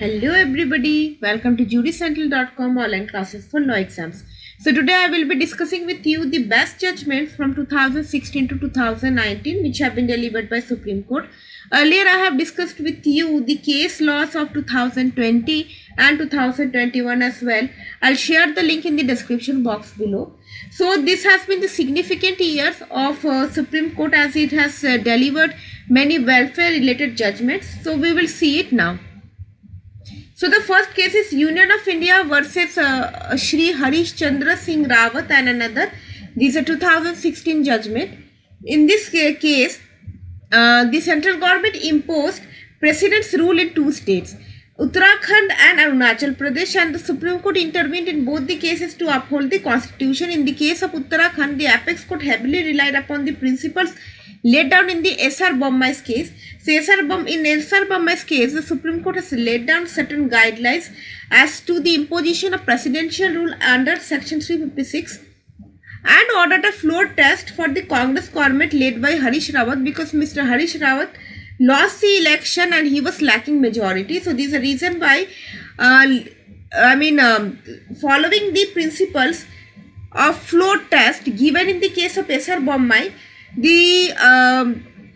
Hello everybody, welcome to jurycentral.com online classes for law exams. So today I will be discussing with you the best judgments from 2016 to 2019 which have been delivered by Supreme Court. Earlier I have discussed with you the case laws of 2020 and 2021 as well. I'll share the link in the description box below. So this has been the significant years of Supreme Court as it has delivered many welfare related judgments. So we will see it now. So the first case is Union of India versus Shri Harish Chandra Singh Rawat and another. This is a 2016 judgment. In this case, the central government imposed President's rule in two states, Uttarakhand and Arunachal Pradesh, and the Supreme Court intervened in both the cases to uphold the constitution. In the case of Uttarakhand, the apex court heavily relied upon the principles laid down in the S.R. Bommai's case. So in S.R. Bommai's case, the Supreme Court has laid down certain guidelines as to the imposition of presidential rule under Section 356 and ordered a floor test for the Congress government led by Harish Rawat because Mr. Harish Rawat lost the election and he was lacking majority. So this is a reason why, following the principles of floor test given in the case of S.R. Bommai, the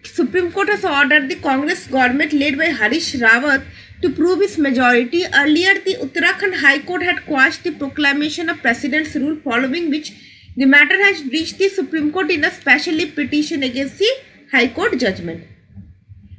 Supreme Court has ordered the Congress government led by Harish Rawat to prove his majority. Earlier, the Uttarakhand High Court had quashed the proclamation of President's rule, following which the matter has reached the Supreme Court in a special petition against the High Court judgment.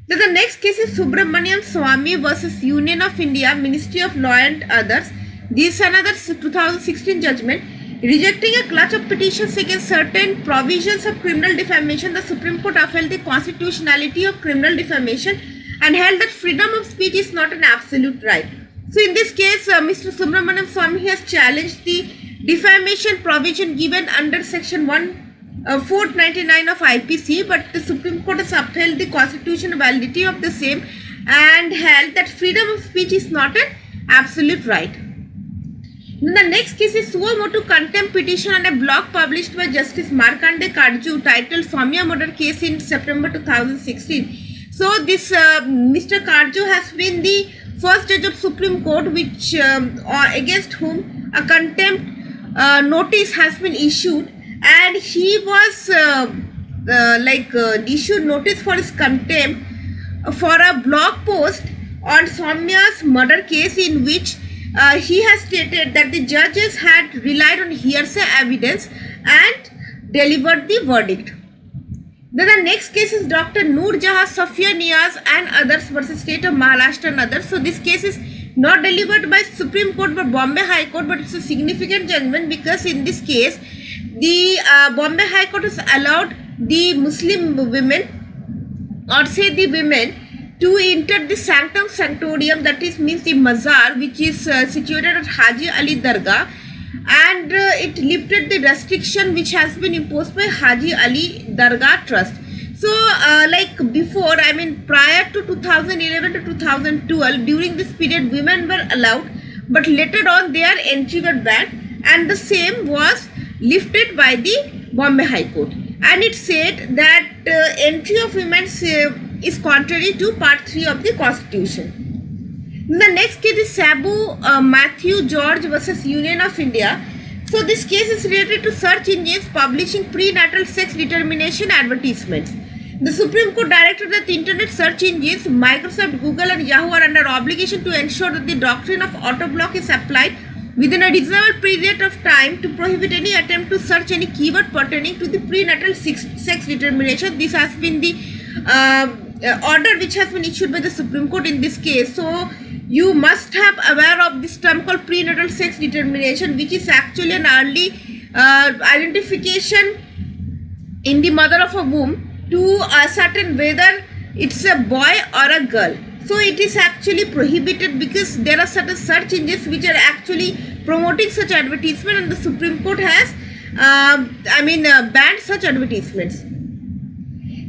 Then the next case is Subramaniam Swamy versus Union of India, Ministry of Law and others. This is another 2016 judgment. Rejecting a clutch of petitions against certain provisions of criminal defamation, the Supreme Court upheld the constitutionality of criminal defamation and held that freedom of speech is not an absolute right. So in this case, Mr. Subramaniam Swamy has challenged the defamation provision given under Section 499 of IPC, but the Supreme Court has upheld the constitutional validity of the same and held that freedom of speech is not an absolute right. Then the next case is suo motu contempt petition on a blog published by Justice Markande Karju titled Soumya murder case in September 2016. So this Mr. Karju has been the first judge of Supreme Court which against whom a contempt notice has been issued, and he was issued notice for his contempt for a blog post on Soumya's murder case in which he has stated that the judges had relied on hearsay evidence and delivered the verdict. Then the next case is Dr. Noor Jahan, Safia Niaz and others versus State of Maharashtra and others. So this case is not delivered by Supreme Court but Bombay High Court, but it's a significant judgment because in this case the Bombay High Court has allowed the Muslim women or say the women to enter the sanctum sanctorium, that is means the mazar, which is situated at Haji Ali Dargah, and it lifted the restriction which has been imposed by Haji Ali Dargah Trust. So before, prior to 2011 to 2012, during this period women were allowed, but later on their entry were banned, and the same was lifted by the Bombay High Court, and it said that entry of women is contrary to Part 3 of the Constitution. The next case is Sabu Matthew George versus Union of India. So this case is related to search engines publishing prenatal sex determination advertisements. The Supreme Court directed that the internet search engines, Microsoft, Google and Yahoo are under obligation to ensure that the doctrine of auto-block is applied within a reasonable period of time to prohibit any attempt to search any keyword pertaining to the prenatal sex determination. This has been the order which has been issued by the Supreme Court in this case. So you must have aware of this term called prenatal sex determination, which is actually an early identification in the mother of a womb to ascertain whether it's a boy or a girl. So it is actually prohibited because there are certain search engines which are actually promoting such advertisement, and the Supreme Court has banned such advertisements.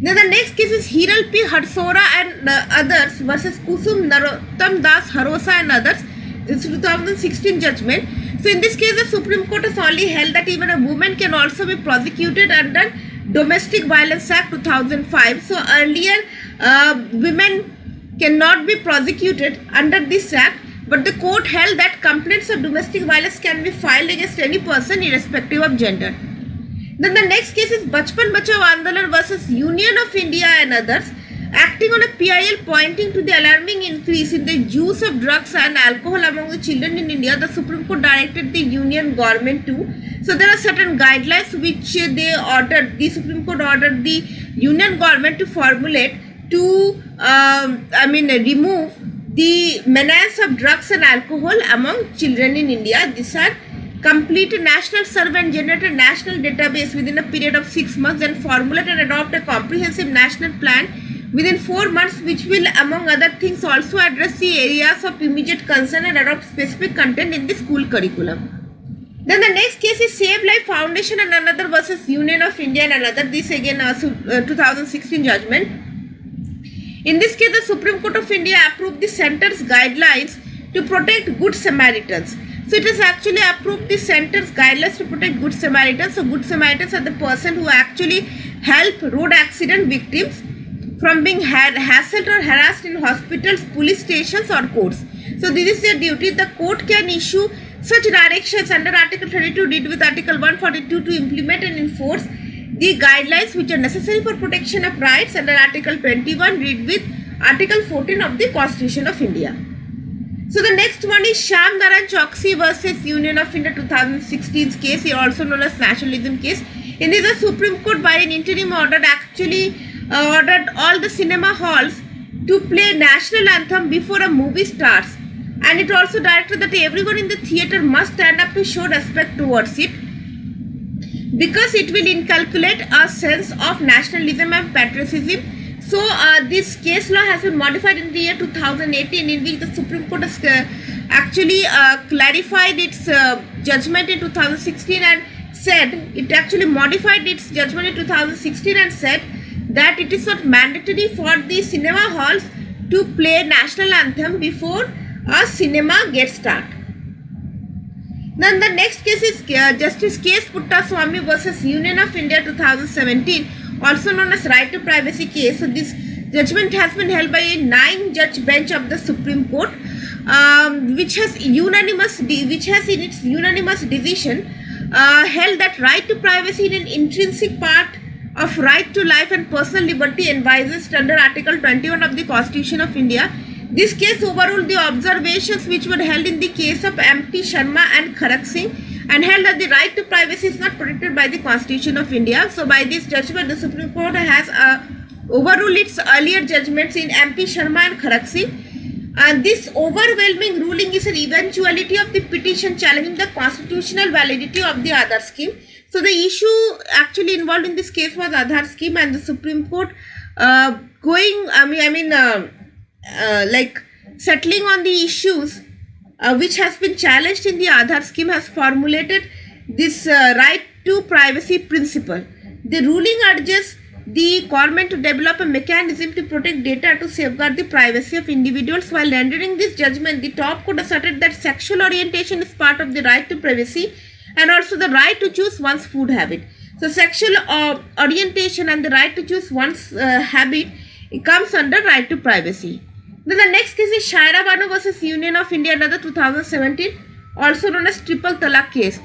Then the next case is Hiral P. Harsora and others versus Kusum Narottam Das Harosa and others. It's 2016 judgment. So in this case, the Supreme Court has only held that even a woman can also be prosecuted under Domestic Violence Act 2005. So earlier, women cannot be prosecuted under this act, but the court held that complaints of domestic violence can be filed against any person irrespective of gender. Then the next case is Bachpan Bachao Andolan versus Union of India and others. Acting on a PIL pointing to the alarming increase in the use of drugs and alcohol among the children in India, the Supreme Court directed the union government to. So there are certain guidelines which the Supreme Court ordered the union government to formulate to remove the menace of drugs and alcohol among children in India. These are complete a national survey and generate a national database within a period of 6 months, and formulate and adopt a comprehensive national plan within 4 months, which will, among other things, also address the areas of immediate concern and adopt specific content in the school curriculum. Then the next case is Save Life Foundation and another versus Union of India and another. This again 2016 judgment. In this case, the Supreme Court of India approved the center's guidelines to protect Good Samaritans. So it has actually approved the center's guidelines to protect Good Samaritans. So Good Samaritans are the person who actually help road accident victims from being hassled or harassed in hospitals, police stations or courts. So this is their duty. The court can issue such directions under Article 32 read with Article 142 to implement and enforce the guidelines which are necessary for protection of rights under Article 21 read with Article 14 of the Constitution of India. So the next one is Shyam Naran Choksi versus Union of India 2016 case, also known as nationalism case. In this, the Supreme Court by an interim order actually ordered all the cinema halls to play national anthem before a movie starts, and it also directed that everyone in the theatre must stand up to show respect towards it, because it will inculcate a sense of nationalism and patriotism. So this case law has been modified in the year 2018, in which the Supreme Court has actually clarified its judgment in 2016 and said, it actually modified its judgment in 2016 and said that it is not mandatory for the cinema halls to play national anthem before a cinema gets started. Then the next case is Justice K.S. Puttaswamy versus Union of India 2017, also known as Right to Privacy case. So this judgment has been held by a 9-judge bench of the Supreme Court, which has in its unanimous decision held that right to privacy is an intrinsic part of right to life and personal liberty envisaged under Article 21 of the Constitution of India. This case overruled the observations which were held in the case of MP Sharma and Kharak Singh, and held that the right to privacy is not protected by the Constitution of India. So by this judgment, the Supreme Court has overruled its earlier judgments in MP Sharma and Kharak Singh. And this overwhelming ruling is an eventuality of the petition challenging the constitutional validity of the Aadhaar scheme. So the issue actually involved in this case was Aadhaar scheme, and the Supreme Court settling on the issues which has been challenged in the Aadhaar scheme, has formulated this right to privacy principle. The ruling urges the government to develop a mechanism to protect data to safeguard the privacy of individuals. While rendering this judgment, the top court asserted that sexual orientation is part of the right to privacy and also the right to choose one's food habit. So sexual orientation and the right to choose one's habit, it comes under right to privacy. Then the next case is Shaira Banu versus Union of India, another 2017, also known as Triple Talaq case.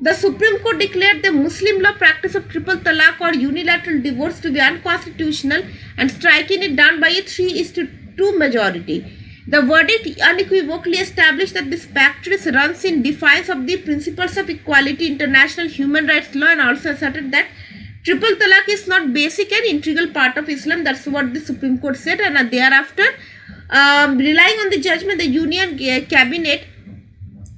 The Supreme Court declared the Muslim law practice of triple talaq or unilateral divorce to be unconstitutional and striking it down by a 3:2 majority. The verdict unequivocally established that this practice runs in defiance of the principles of equality, international human rights law, and also asserted that triple talaq is not basic and integral part of Islam. That's what the Supreme Court said, and thereafter, relying on the judgment, the Union Cabinet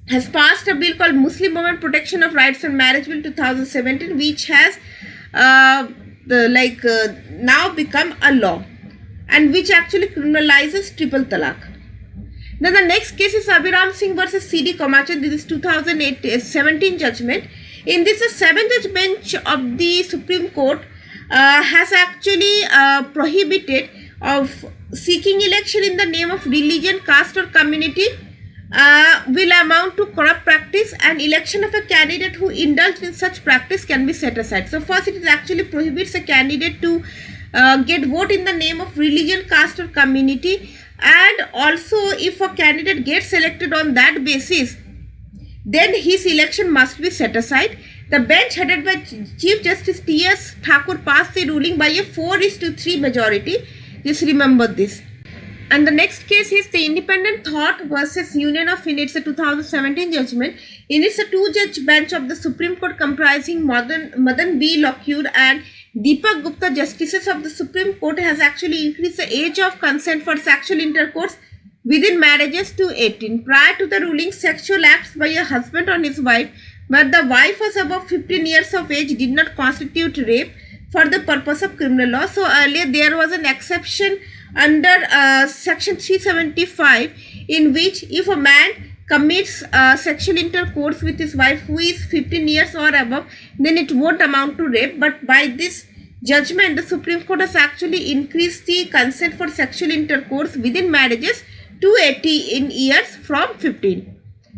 has passed a bill called Muslim Women Protection of Rights and Marriage Bill 2017, which has now become a law, and which actually criminalizes triple talaq. Then the next case is Abhiram Singh versus C.D. Komachan. This is 2017 judgment. In this, the 7th bench of the Supreme Court has actually prohibited of seeking election in the name of religion, caste or community will amount to corrupt practice, and election of a candidate who indulged in such practice can be set aside. So first, it actually prohibits a candidate to get vote in the name of religion, caste or community, and also if a candidate gets selected on that basis, then his election must be set aside. The bench headed by Chief Justice T.S. Thakur passed the ruling by a 4:3 majority. Just remember this. And the next case is the Independent Thought versus Union of India. It's a 2017 judgment. In it's a two-judge bench of the Supreme Court comprising Madan B. Lockwood and Deepak Gupta, justices of the Supreme Court, has actually increased the age of consent for sexual intercourse within marriages to 18. Prior to the ruling, sexual acts by a husband on his wife, but the wife was above 15 years of age, did not constitute rape for the purpose of criminal law. So earlier there was an exception under section 375 in which if a man commits sexual intercourse with his wife who is 15 years or above, then it won't amount to rape. But by this judgment, the Supreme Court has actually increased the consent for sexual intercourse within marriages to 18 years from 15.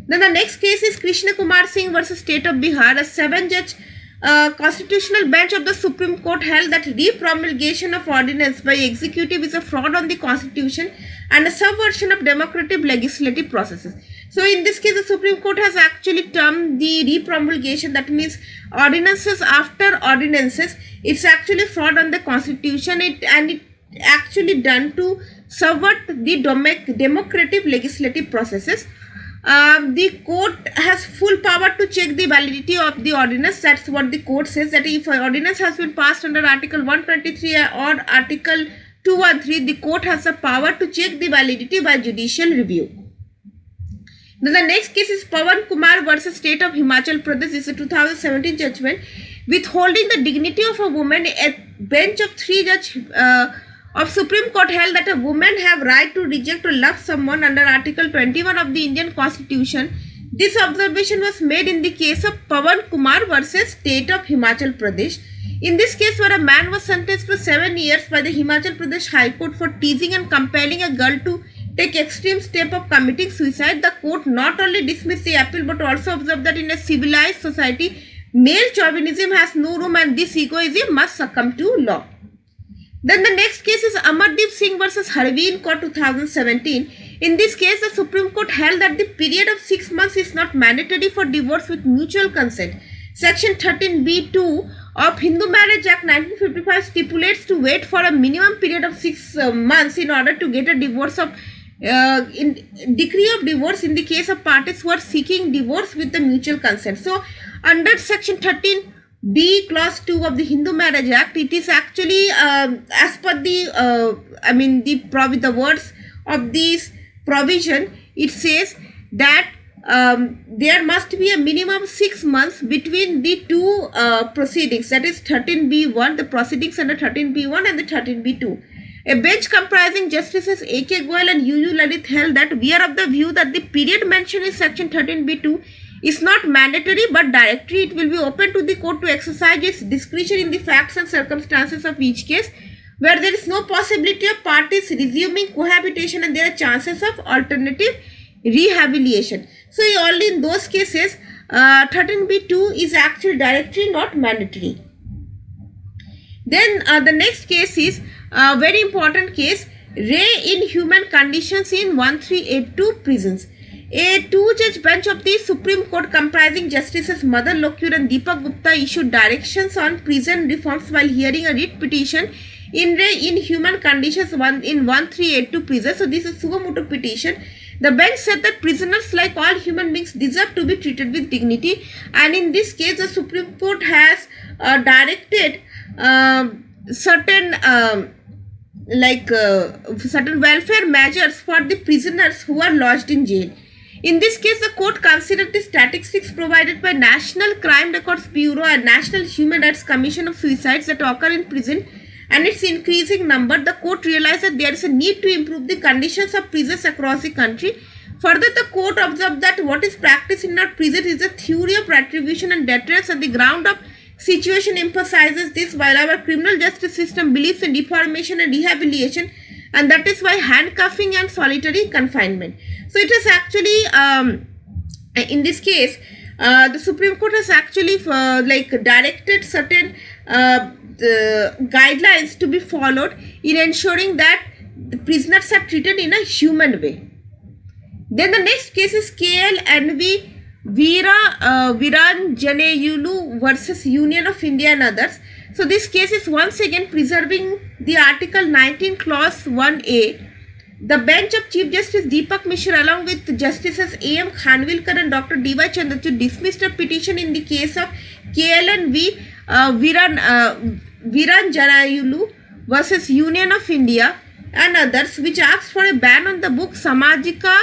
Then the next case is Krishna Kumar Singh versus State of Bihar. A 7-judge constitutional bench of the Supreme Court held that re-promulgation of ordinance by executive is a fraud on the constitution and a subversion of democratic legislative processes. So in this case, the Supreme Court has actually termed the re-promulgation, that means ordinances after ordinances, it's actually fraud on the constitution, it actually done to subvert the democratic legislative processes. The court has full power to check the validity of the ordinance. That's what the court says, that if an ordinance has been passed under Article 123 or Article 213, the court has the power to check the validity by judicial review. Then the next case is Pawan Kumar versus State of Himachal Pradesh. This is a 2017 judgment. Withholding the dignity of a woman, a bench of 3 judges of Supreme Court held that a woman have right to reject or love someone under Article 21 of the Indian Constitution. This observation was made in the case of Pawan Kumar versus State of Himachal Pradesh. In this case, where a man was sentenced to 7 years by the Himachal Pradesh High Court for teasing and compelling a girl to take extreme step of committing suicide, the court not only dismissed the appeal but also observed that in a civilized society, male chauvinism has no room and this egoism must succumb to law. Then the next case is Amardeep Singh versus Harveen Court 2017. In this case, the Supreme Court held that the period of 6 months is not mandatory for divorce with mutual consent. Section 13B2 of Hindu Marriage Act 1955 stipulates to wait for a minimum period of 6 months in order to get a divorce of decree of divorce in the case of parties who are seeking divorce with the mutual consent. So under Section 13B clause 2 of the Hindu Marriage Act, it is actually as per the the words of this provision, it says that there must be a minimum 6 months between the two proceedings, that is 13B1, the proceedings under 13B1 and the 13B2. A bench comprising Justices A.K. Goyal and U.U. Lalit held that we are of the view that the period mentioned in Section 13B2 is not mandatory but directory. It will be open to the court to exercise its discretion in the facts and circumstances of each case where there is no possibility of parties resuming cohabitation and there are chances of alternative rehabilitation. So only in those cases 13B2 is actually directory, not mandatory. Then the next case is a very important case, Ray in Human Conditions in 1382 prisons. A 2-judge bench of the Supreme Court comprising Justices Madan Lockwood and Deepak Gupta issued directions on prison reforms while hearing a writ petition in Ray in Human Conditions in 1382 prison. So this is suo motu petition. The bench said that prisoners, like all human beings, deserve to be treated with dignity, and in this case the Supreme Court has directed certain welfare measures for the prisoners who are lodged in jail. In this case, the court considered the statistics provided by National Crime Records Bureau and National Human Rights Commission of suicides that occur in prison and its increasing number. The court realized that there is a need to improve the conditions of prisons across the country. Further, the court observed that what is practiced in our prisons is a theory of retribution and deterrence, and the ground of situation emphasizes this, while our criminal justice system believes in reformation and rehabilitation, and that is why handcuffing and solitary confinement. So it is actually in this case the Supreme Court has actually directed certain guidelines to be followed in ensuring that the prisoners are treated in a human way. Then the next case is KLNV Viranjaneyulu versus Union of India and others. So this case is once again preserving the Article 19 Clause 1A. The bench of Chief Justice Deepak Mishra along with Justices A.M. Khanwilkar and Dr. D.Y. Chandrachud dismissed a petition in the case of KLNV Viranjaneyulu versus Union of India and others, which asked for a ban on the book Samajika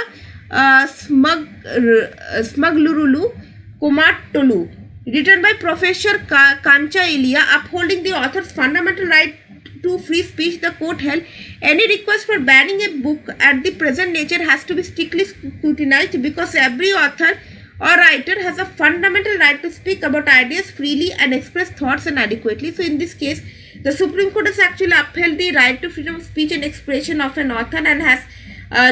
Smuglurulu Kumatolu, written by Professor Kancha Ilya, upholding the author's fundamental right to free speech. The court held any request for banning a book at the present nature has to be strictly scrutinized because every author or writer has a fundamental right to speak about ideas freely and express thoughts and adequately. So in this case, the Supreme Court has actually upheld the right to freedom of speech and expression of an author and has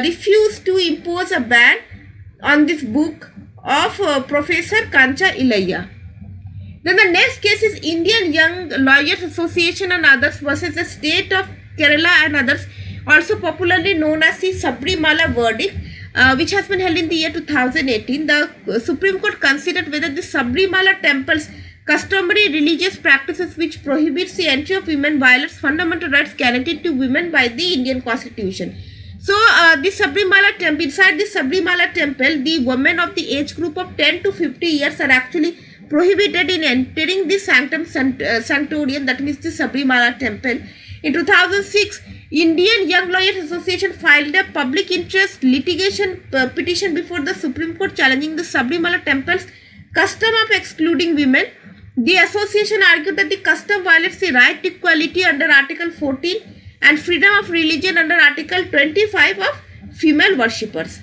refused to impose a ban on this book of Professor Kancha Ilaiah. Then the next case is Indian Young Lawyers Association and others versus the state of Kerala and others, also popularly known as the Sabrimala verdict, which has been held in the year 2018. The Supreme Court considered whether the Sabrimala temple's customary religious practices which prohibits the entry of women violates fundamental rights guaranteed to women by the Indian Constitution. So, the Sabrimala temple, inside the Sabrimala temple, the women of the age group of 10 to 50 years are actually prohibited in entering the sanctum sanctorium, that means the Sabrimala temple. In 2006, Indian Young Lawyers Association filed a public interest litigation petition before the Supreme Court challenging the Sabrimala temple's custom of excluding women. The association argued that the custom violates the right to equality under Article 14 and freedom of religion under Article 25 of female worshippers.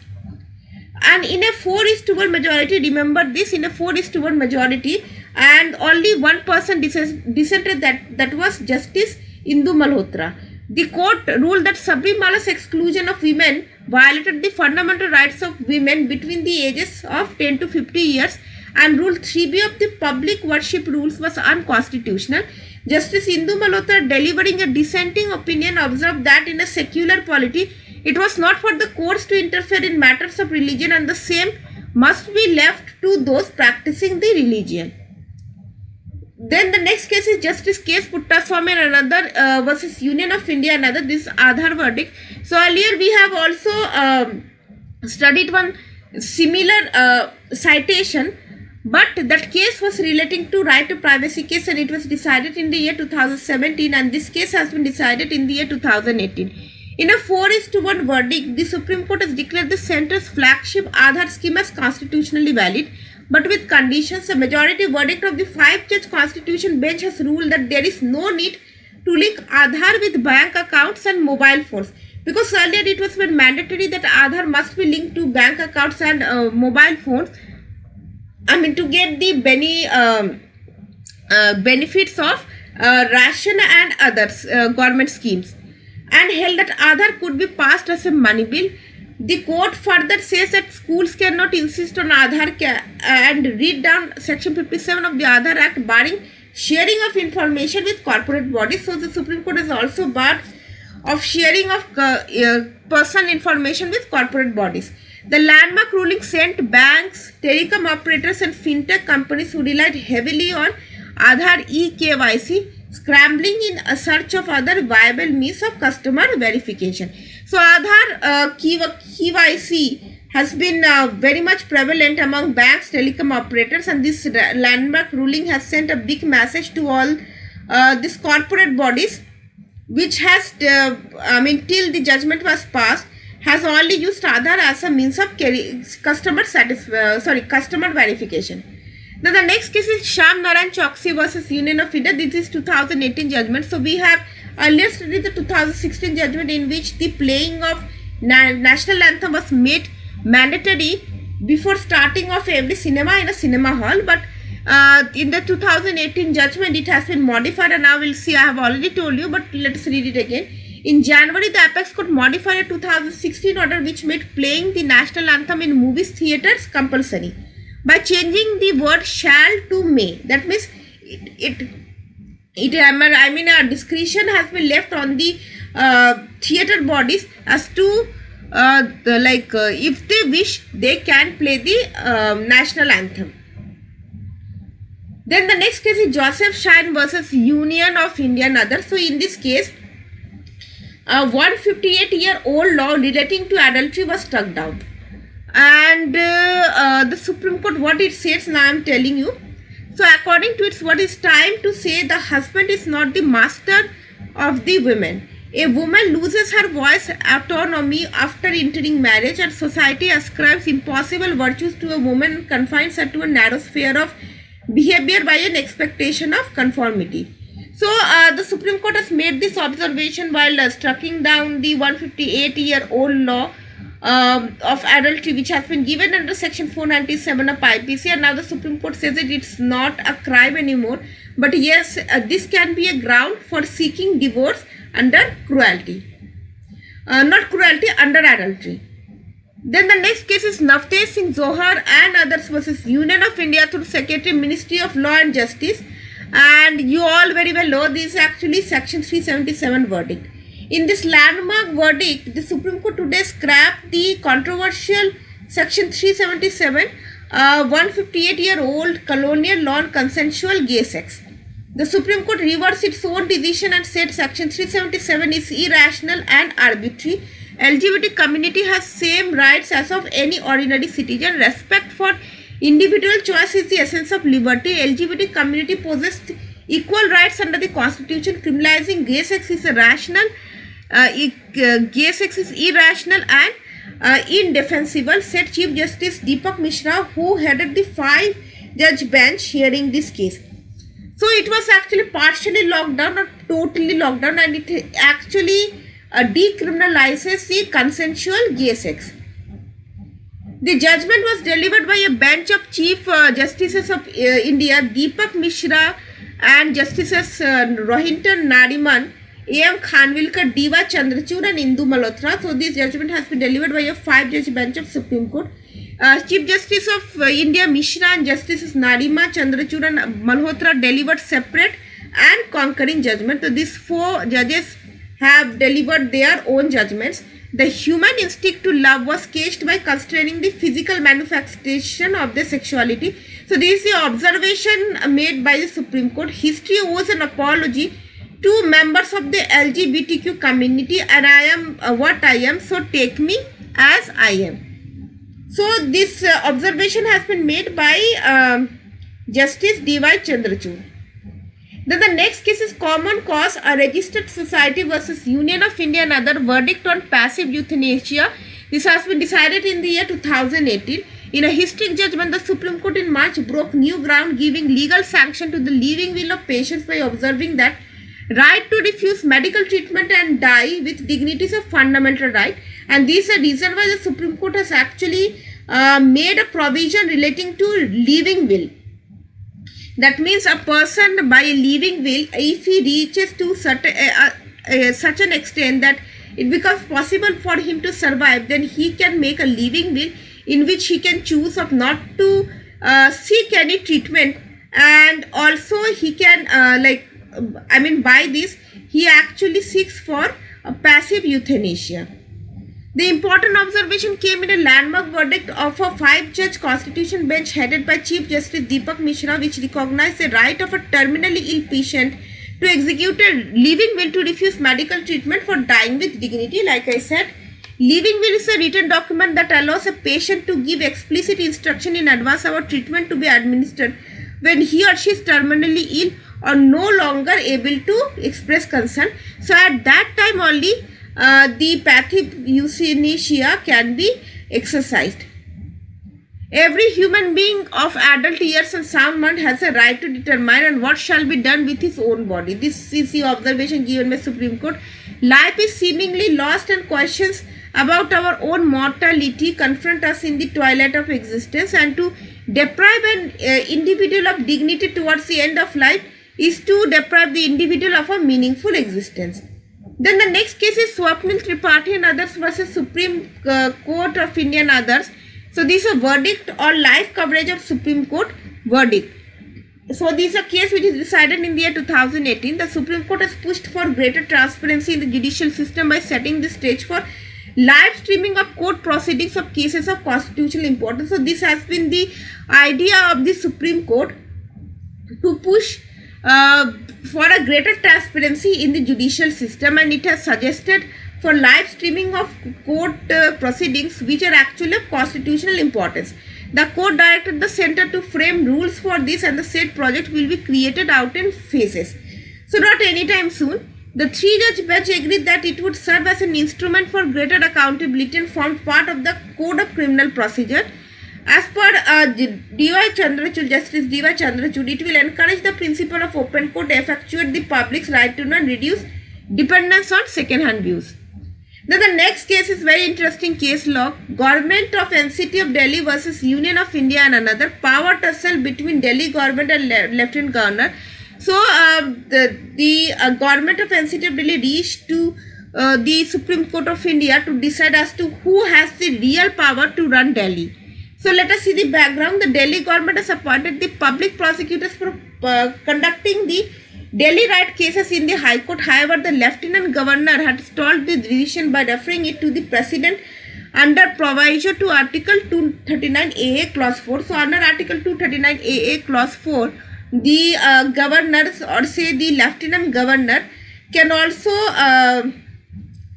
And in a 4:1 majority, remember this, in a 4:1 majority, and only one person dissented, that was Justice Indu Malhotra. The court ruled that Sabrimala's exclusion of women violated the fundamental rights of women between the ages of 10 to 50 years, and Rule 3B of the public worship rules was unconstitutional. Justice Indu Malhotra, delivering a dissenting opinion, observed that in a secular polity, it was not for the courts to interfere in matters of religion, and the same must be left to those practicing the religion. Then the next case is Justice K.S. Puttaswamy and another versus Union of India and another, this Aadhaar verdict. So earlier we have also studied one similar citation, but that case was relating to right to privacy case, and it was decided in the year 2017, and this case has been decided in the year 2018. In a 4:1 verdict, the Supreme Court has declared the centre's flagship Aadhaar scheme as constitutionally valid, but with conditions. A majority verdict of the 5-judge Constitution bench has ruled that there is no need to link Aadhaar with bank accounts and mobile phones, because earlier it was made mandatory that Aadhaar must be linked to bank accounts and mobile phones, to get the benefits of ration and others government schemes, and held that Aadhaar could be passed as a money bill. The court further says that schools cannot insist on Aadhaar and read down Section 57 of the Aadhaar Act, barring sharing of information with corporate bodies. So the Supreme Court has also barred of sharing of personal information with corporate bodies. The landmark ruling sent banks, telecom operators and fintech companies who relied heavily on Aadhaar eKYC scrambling in a search of other viable means of customer verification. So Aadhaar KYC has been very much prevalent among banks, telecom operators, and this landmark ruling has sent a big message to all these corporate bodies, which has till the judgment was passed, has only used Aadhaar as a means of customer verification. Now the next case is Shyam Narayan Choksi versus Union of India. This is 2018 judgment. So we have earlier studied the 2016 judgment in which the playing of national anthem was made mandatory before starting of every cinema in a cinema hall. But in the 2018 judgment, it has been modified, and now we'll see. I have already told you, but let's read it again. In January, the Apex Court modified a 2016 order which made playing the national anthem in movies theatres compulsory by changing the word shall to may. That means a discretion has been left on the theatre bodies as to if they wish, they can play the national anthem. Then the next case is Joseph Shine versus Union of India and others. So in this case, a 158-year-old law relating to adultery was struck down. And the Supreme Court, what it says, now I am telling you. So according to it, what is time to say the husband is not the master of the women. A woman loses her voice autonomy after entering marriage, and society ascribes impossible virtues to a woman and confines her to a narrow sphere of behavior by an expectation of conformity. So the Supreme Court has made this observation while striking down the 158-year-old law of adultery, which has been given under section 497 of IPC, and now the Supreme Court says that it's not a crime anymore, but yes, this can be a ground for seeking divorce under cruelty, under adultery. Then the next case is Navtej Singh Johar and others versus Union of India through Secretary, Ministry of Law and Justice, and you all very well know this is actually section 377 verdict. In this landmark verdict, the Supreme Court today scrapped the controversial section 377, 158-year-old colonial law on consensual gay sex. The Supreme Court reversed its own decision and said section 377 is irrational and arbitrary. LGBT community has same rights as of any ordinary citizen. Respect for individual choice is the essence of liberty. LGBT community possesses equal rights under the Constitution. Criminalizing gay sex is irrational. Gay sex is irrational and indefensible, said Chief Justice Deepak Mishra, who headed the 5-judge bench hearing this case. So it was actually partially locked down, not totally locked down, and it actually decriminalizes the consensual gay sex. The judgment was delivered by a bench of Chief Justices of India, Deepak Mishra, and Justices Rohinton Nariman, A.M. Khanwilkar, D.Y. Chandrachud, and Indu Malhotra. So this judgment has been delivered by a 5-judge bench of Supreme Court. Chief Justice of India Mishra and Justices Narima, Chandrachud, and Malhotra delivered separate and concurring judgment. So these 4 judges have delivered their own judgments. The human instinct to love was caged by constraining the physical manifestation of their sexuality. So this is the observation made by the Supreme Court. History owes an apology to members of the LGBTQ community, and I am what I am, so take me as I am. So this observation has been made by Justice D.Y. Chandrachud. Then the next case is Common Cause, a registered society versus Union of India and other verdict on passive euthanasia. This has been decided in the year 2018. In a historic judgment, the Supreme Court in March broke new ground, giving legal sanction to the living will of patients by observing that right to refuse medical treatment and die with dignity is a fundamental right. And this is a reason why the Supreme Court has actually made a provision relating to living will. That means a person by a living will, if he reaches to such an extent that it becomes possible for him to survive, then he can make a living will in which he can choose of not to seek any treatment, and also he can by this he actually seeks for a passive euthanasia. The important observation came in a landmark verdict of a 5-judge constitution bench headed by Chief Justice Deepak Mishra, which recognized the right of a terminally ill patient to execute a living will to refuse medical treatment for dying with dignity. Like I said, living will is a written document that allows a patient to give explicit instruction in advance about treatment to be administered when he or she is terminally ill or no longer able to express consent. So at that time only the passive euthanasia can be exercised. Every human being of adult years and sound mind has a right to determine and what shall be done with his own body. This is the observation given by Supreme Court. Life is seemingly lost, and questions about our own mortality confront us in the twilight of existence, and to deprive an individual of dignity towards the end of life is to deprive the individual of a meaningful existence. Then the next case is Swapnil Tripathi and others versus Supreme Court of India and others. So this is a verdict on live coverage of Supreme Court verdict. So this is a case which is decided in the year 2018. The Supreme Court has pushed for greater transparency in the judicial system by setting the stage for live streaming of court proceedings of cases of constitutional importance. So this has been the idea of the Supreme Court to push for a greater transparency in the judicial system, and it has suggested for live streaming of court proceedings which are actually of constitutional importance. The court directed the center to frame rules for this, and the said project will be created out in phases. So not anytime soon. The three-judge bench agreed that it would serve as an instrument for greater accountability and form part of the Code of Criminal Procedure. As per D.Y. Chandrachud, Justice D.Y. Chandrachud, it will encourage the principle of open court, effectuate the public's right to know, and reduce dependence on second-hand views. Then the next case is very interesting case law. Government of NCT of Delhi versus Union of India and another. Power tussle between Delhi government and Lieutenant Governor. So the government of NCT of Delhi reached to the Supreme Court of India to decide as to who has the real power to run Delhi. So let us see the background. The Delhi government has appointed the public prosecutors for conducting the Delhi riot cases in the High Court. However, the Lieutenant Governor had stalled the decision by referring it to the President under proviso to Article 239 AA Clause 4. So under Article 239 AA Clause 4, the governors, or say the Lieutenant Governor, can also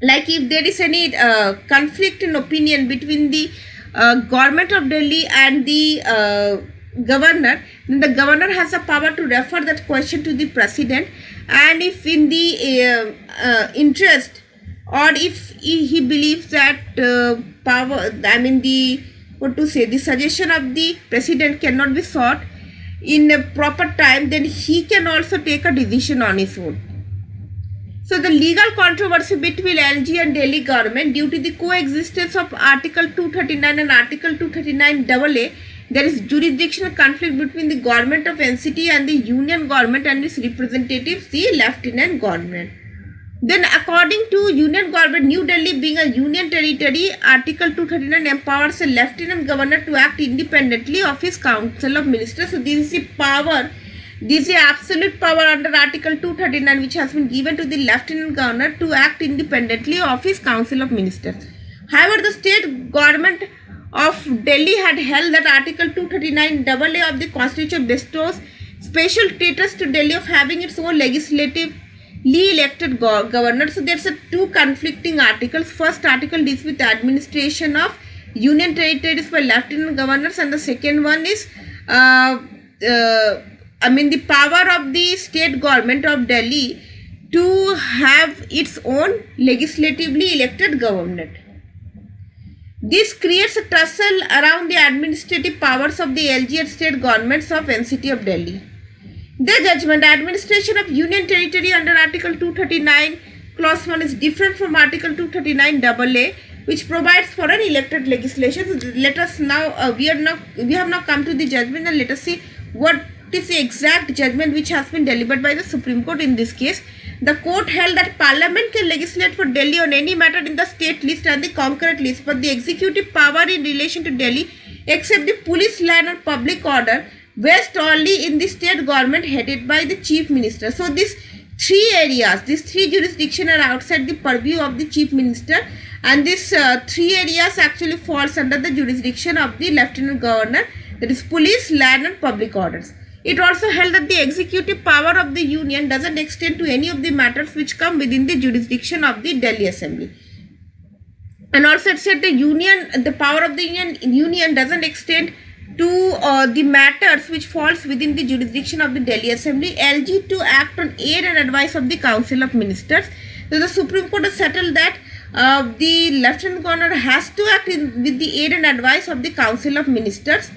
like if there is any conflict in opinion between the government of Delhi and the governor, then the governor has the power to refer that question to the president, and if in the interest, or if he believes that the suggestion of the president cannot be sought in a proper time, then he can also take a decision on his own. So the legal controversy between LG and Delhi government due to the coexistence of Article 239 and Article 239 AA, there is jurisdictional conflict between the government of NCT and the union government and its representatives, the lieutenant government. Then according to union government, New Delhi being a union territory, Article 239 empowers a lieutenant governor to act independently of his council of ministers. So this is the power, this is the absolute power under Article 239 which has been given to the lieutenant governor to act independently of his council of ministers. However, the state government of Delhi had held that Article 239 AA of the Constitution bestows special status to Delhi of having its own legislatively elected governor. So there's two conflicting articles. First article deals with the administration of union territories by lieutenant governors, and the second one is the power of the state government of Delhi to have its own legislatively elected government. This creates a tussle around the administrative powers of the LG and state governments of NCT of Delhi. The judgment, administration of union territory under Article 239 Clause 1 is different from Article 239 AA, which provides for an elected legislation. So let us now, we have now come to the judgment, and let us see what is the exact judgment which has been delivered by the Supreme Court in this case. The court held that Parliament can legislate for Delhi on any matter in the state list and the concurrent list, but the executive power in relation to Delhi, except the police, land and public order, vests only in the state government headed by the chief minister. So these three areas, these three jurisdictions are outside the purview of the chief minister, and these three areas actually falls under the jurisdiction of the lieutenant governor, that is police, land and public orders. It also held that the executive power of the union doesn't extend to any of the matters which come within the jurisdiction of the Delhi Assembly. And also it said the power of the union doesn't extend to the matters which falls within the jurisdiction of the Delhi Assembly, LG to act on aid and advice of the Council of Ministers. So the Supreme Court has settled that the Lieutenant Governor has to act with the aid and advice of the Council of Ministers,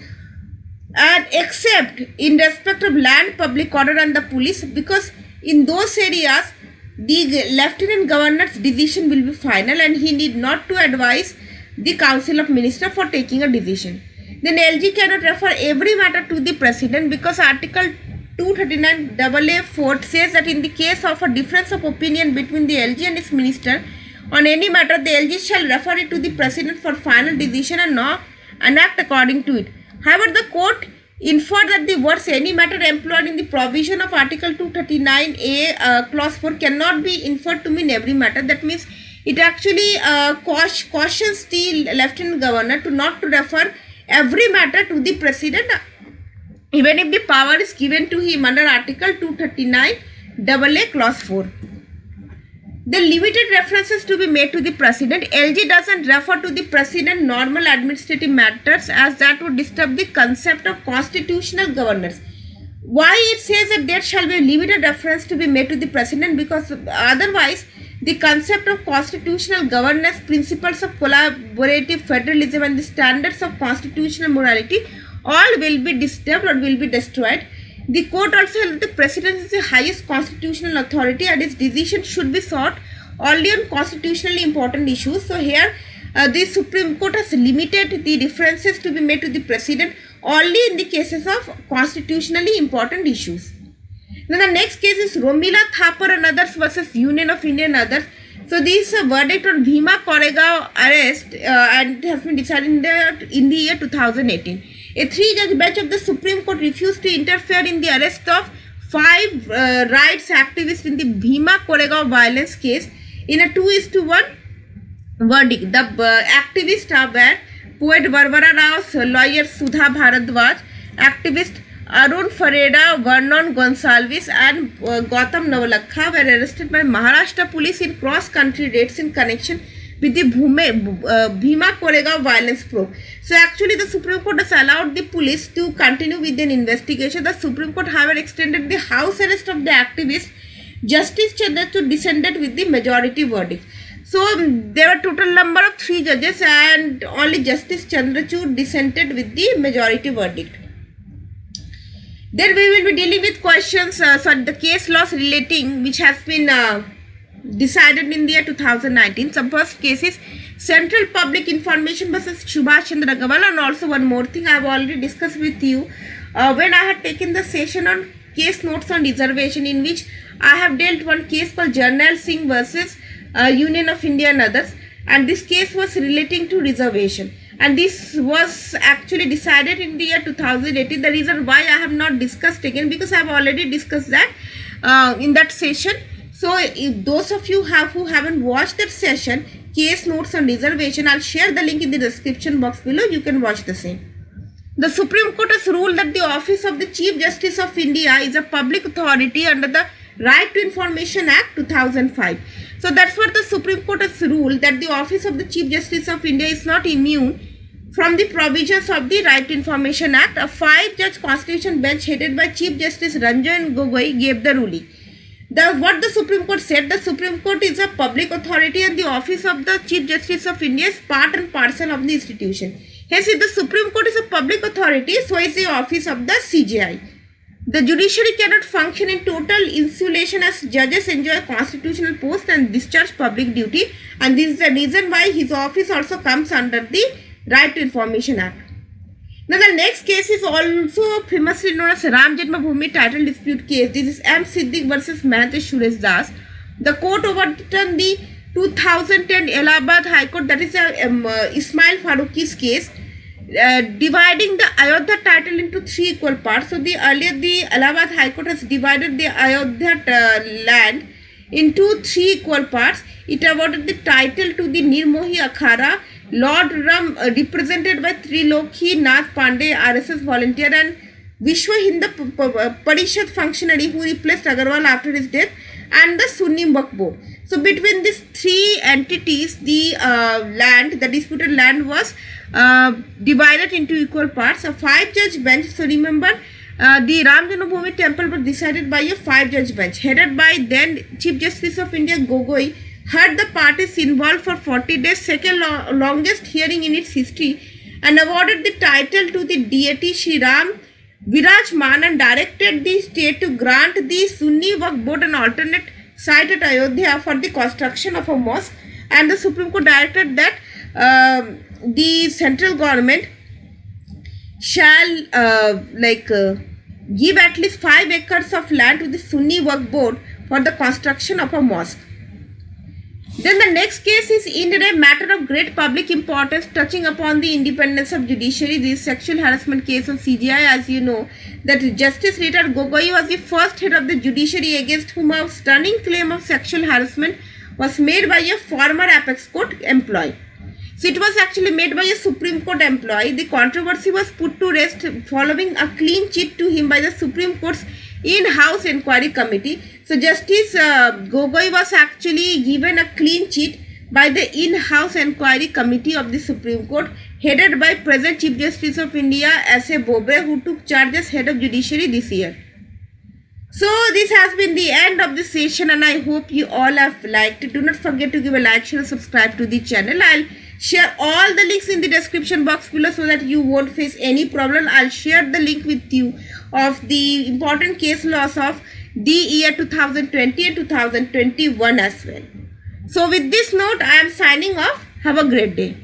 and except in respect of land, public order and the police, because in those areas the Lieutenant Governor's decision will be final and he need not to advise the Council of Ministers for taking a decision. Then LG cannot refer every matter to the President, because Article 239 AA4 says that in the case of a difference of opinion between the LG and its minister on any matter, the LG shall refer it to the President for final decision and act according to it. However, the court infer that the words any matter employed in the provision of Article 239A clause 4 cannot be inferred to mean every matter. That means it actually cautions the Lieutenant Governor to not to refer every matter to the President, even if the power is given to him under Article 239 AA clause 4. The limited references to be made to the President. LG doesn't refer to the President normal administrative matters, as that would disturb the concept of constitutional governance. Why it says that there shall be a limited reference to be made to the President? Because otherwise the concept of constitutional governance, principles of collaborative federalism and the standards of constitutional morality all will be disturbed or will be destroyed. The court also held that the President is the highest constitutional authority and its decision should be sought only on constitutionally important issues. So here the Supreme Court has limited the references to be made to the President only in the cases of constitutionally important issues. Now the next case is Romila Thapar and others versus Union of India and others. So this is a verdict on Bhima Koregaon arrest and it has been decided in the year 2018. A 3-judge bench of the Supreme Court refused to interfere in the arrest of 5 rights activists in the Bhima Koregaon violence case in a 2:1 verdict. The activists were poet Barbara Rao's lawyer Sudha Bharadwaj, activist Arun Fareda, Vernon Gonsalves and Gautam Navalakha were arrested by Maharashtra police in cross-country raids in connection with the Bhima Koregaon violence probe. So actually the Supreme Court has allowed the police to continue with an investigation. The Supreme Court however extended the house arrest of the activist Justice Chandrachud dissented with the majority verdict. So there were total number of 3 judges and only Justice Chandrachud dissented with the majority verdict. Then we will be dealing with questions, the case laws relating which has been decided in the year 2019. Some first cases, Central Public Information versus Subhash Chandra Agarwal, and also one more thing I have already discussed with you when I had taken the session on case notes on reservation, in which I have dealt one case called Jarnail Singh versus Union of India and others, and this case was relating to reservation, and this was actually decided in the year 2018. The reason why I have not discussed again, because I have already discussed that in that session. So if those of you who haven't watched that session, case notes on reservation, I'll share the link in the description box below. You can watch the same. The Supreme Court has ruled that the office of the Chief Justice of India is a public authority under the Right to Information Act 2005. So that's what the Supreme Court has ruled, that the office of the Chief Justice of India is not immune from the provisions of the Right to Information Act. A 5-judge constitution bench headed by Chief Justice Ranjan Gogoi gave the ruling. What the Supreme Court said, the Supreme Court is a public authority and the office of the Chief Justice of India is part and parcel of the institution. Hence, if the Supreme Court is a public authority, so is the office of the CJI. The judiciary cannot function in total insulation as judges enjoy constitutional post and discharge public duty, and this is the reason why his office also comes under the Right to Information Act. Now the next case is also famously known as Ram Janmabhoomi title dispute case. This is M. Siddique versus Mahesh Suresh Das. The court overturned the 2010 Allahabad High Court, that is Ismail Faruqi's case, dividing the Ayodhya title into 3 equal parts. So the Allahabad High Court has divided the Ayodhya land into 3 equal parts. It awarded the title to the Nirmohi Akhara, Lord Ram, represented by Trilokhi Nath Pandey, RSS volunteer, and Vishwa Hindu Parishad functionary who replaced Agarwal after his death, and the Sunni Waqf Board. So between these 3 entities, the disputed land was divided into equal parts. A 5-judge bench. So remember, the Ram Janmabhoomi temple was decided by a 5-judge bench headed by then Chief Justice of India Gogoi, heard the parties involved for 40 days, second longest hearing in its history, and awarded the title to the deity Shri Ram Virajman, and directed the state to grant the Sunni Waqf Board an alternate site at Ayodhya for the construction of a mosque, and the Supreme Court directed that the central government shall give at least 5 acres of land to the Sunni Waqf Board for the construction of a mosque. Then the next case is in a matter of great public importance touching upon the independence of judiciary. This sexual harassment case on CGI, as you know, that Justice Rita Gogoi was the first head of the judiciary against whom a stunning claim of sexual harassment was made by a former Apex Court employee. So it was actually made by a Supreme Court employee. The controversy was put to rest following a clean chit to him by the Supreme Court's in-house inquiry committee. So Justice Gogoi was actually given a clean chit by the in-house inquiry committee of the Supreme Court, headed by present Chief Justice of India S.A. Bobde, who took charge as head of judiciary this year. So this has been the end of the session, and I hope you all have liked it. Do not forget to give a like, share, and subscribe to the channel. I'll share all the links in the description box below so that you won't face any problem. I'll share the link with you of the important case laws of the year 2020 and 2021 as well. So with this note, I am signing off. Have a great day.